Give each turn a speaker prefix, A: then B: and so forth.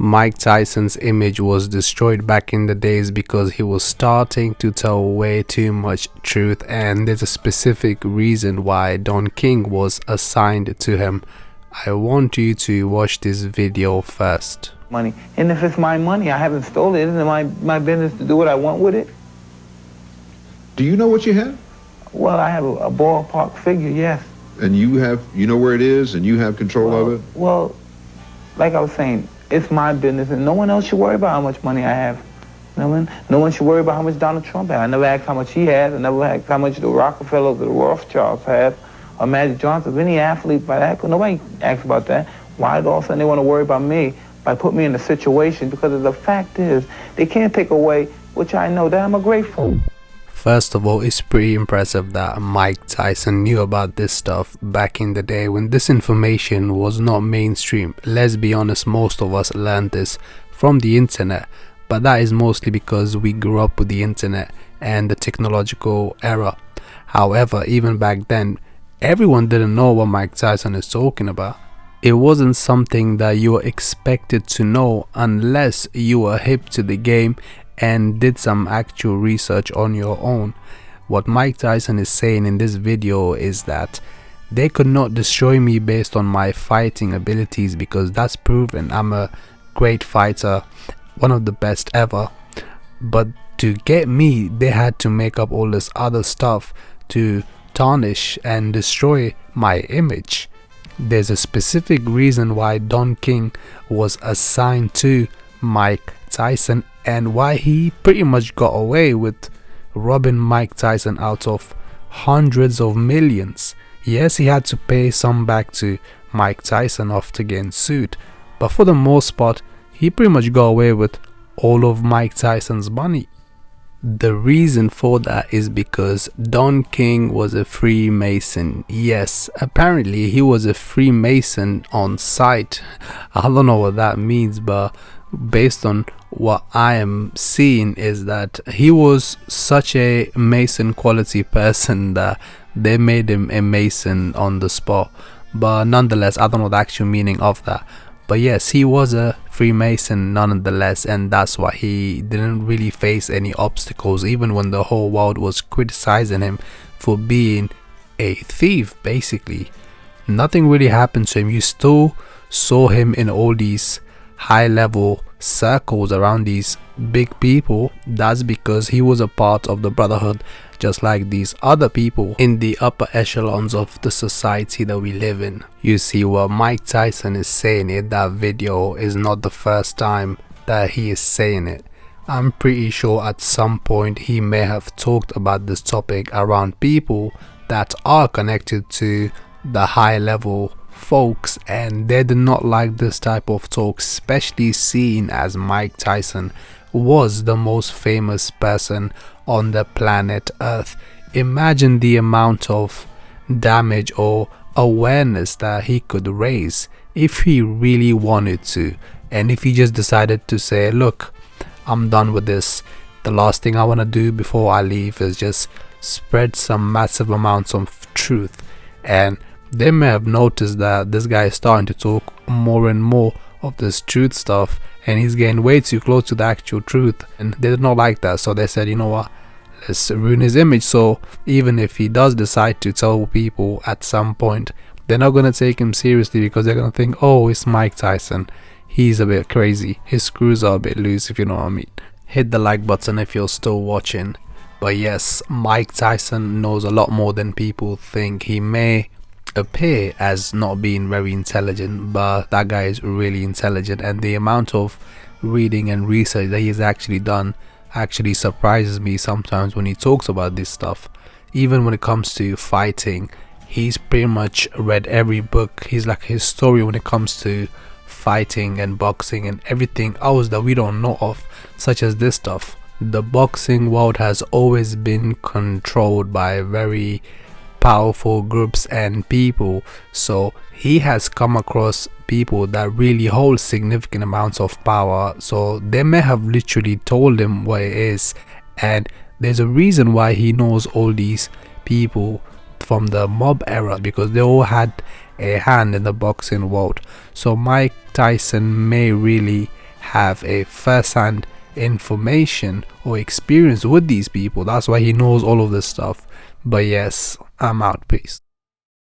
A: Mike Tyson's image was destroyed back in the days because he was starting to tell way too much truth, and there's a specific reason why Don King was assigned to him. I want you to watch this video first.
B: Money, and if it's my money, I haven't stolen it. Isn't it my business to do what I want with it?
C: Do you know what you have?
B: Well, I have a ballpark figure, yes.
C: And you know where it is, and you have control of it?
B: Well, like I was saying, it's my business, and no one else should worry about how much money I have. No one should worry about how much Donald Trump has. I never asked how much he has. I never asked how much the Rockefellers or the Rothschilds have, or Magic Johnson, any athlete by that. Nobody asks about that. Why all of a sudden they want to worry about me by putting me in a situation? Because the fact is, they can't take away, which I know, that I'm a grateful.
A: First of all, it's pretty impressive that Mike Tyson knew about this stuff back in the day when this information was not mainstream. Let's be honest, most of us learned this from the internet, but that is mostly because we grew up with the internet and the technological era. However, even back then, everyone didn't know what Mike Tyson is talking about. It wasn't something that you were expected to know unless you were hip to the game and did some actual research on your own. What Mike Tyson is saying in this video is that they could not destroy me based on my fighting abilities, because that's proven. I'm a great fighter, one of the best ever. But to get me, they had to make up all this other stuff to tarnish and destroy my image. There's a specific reason why Don King was assigned to Mike Tyson and why he pretty much got away with robbing Mike Tyson out of hundreds of millions. Yes, he had to pay some back to Mike Tyson after getting sued, but for the most part, he pretty much got away with all of Mike Tyson's money. The reason for that is because Don King was a Freemason. Yes, apparently he was a Freemason on site. I don't know what that means, but based on what I am seeing is that he was such a Mason quality person that they made him a Mason on the spot. But nonetheless, I don't know the actual meaning of that. But yes, he was a Freemason nonetheless, and that's why he didn't really face any obstacles, even when the whole world was criticizing him for being a thief. Basically, nothing really happened to him. You still saw him in all these high level circles around these big people. That's because he was a part of the brotherhood, just like these other people in the upper echelons of the society that we live in. You see, what Mike Tyson is saying in that video is not the first time that he is saying it. I'm pretty sure at some point he may have talked about this topic around people that are connected to the high level folks, and they did not like this type of talk, especially seeing as Mike Tyson was the most famous person on the planet Earth. Imagine the amount of damage or awareness that he could raise if he really wanted to, and if he just decided to say, look, I'm done with this, the last thing I want to do before I leave is just spread some massive amounts of truth. And they may have noticed that this guy is starting to talk more and more of this truth stuff, and he's getting way too close to the actual truth, and they did not like that. So they said, you know what, let's ruin his image. So even if he does decide to tell people at some point, they're not going to take him seriously, because they're going to think, oh, it's Mike Tyson, he's a bit crazy, his screws are a bit loose, if you know what I mean. Hit the like button if you're still watching. But yes, Mike Tyson knows a lot more than people think. He may appear as not being very intelligent, but that guy is really intelligent, and the amount of reading and research that he's actually done actually surprises me sometimes when he talks about this stuff. Even when it comes to fighting, he's pretty much read every book. He's like a historian when it comes to fighting and boxing and everything else that we don't know of, such as this stuff. The boxing world has always been controlled by very powerful groups and people, so he has come across people that really hold significant amounts of power. So they may have literally told him what it is, and there's a reason why he knows all these people from the mob era, because they all had a hand in the boxing world. So Mike Tyson may really have a first-hand information or experience with these people. That's why he knows all of this stuff. But yes, I'm out. Peace.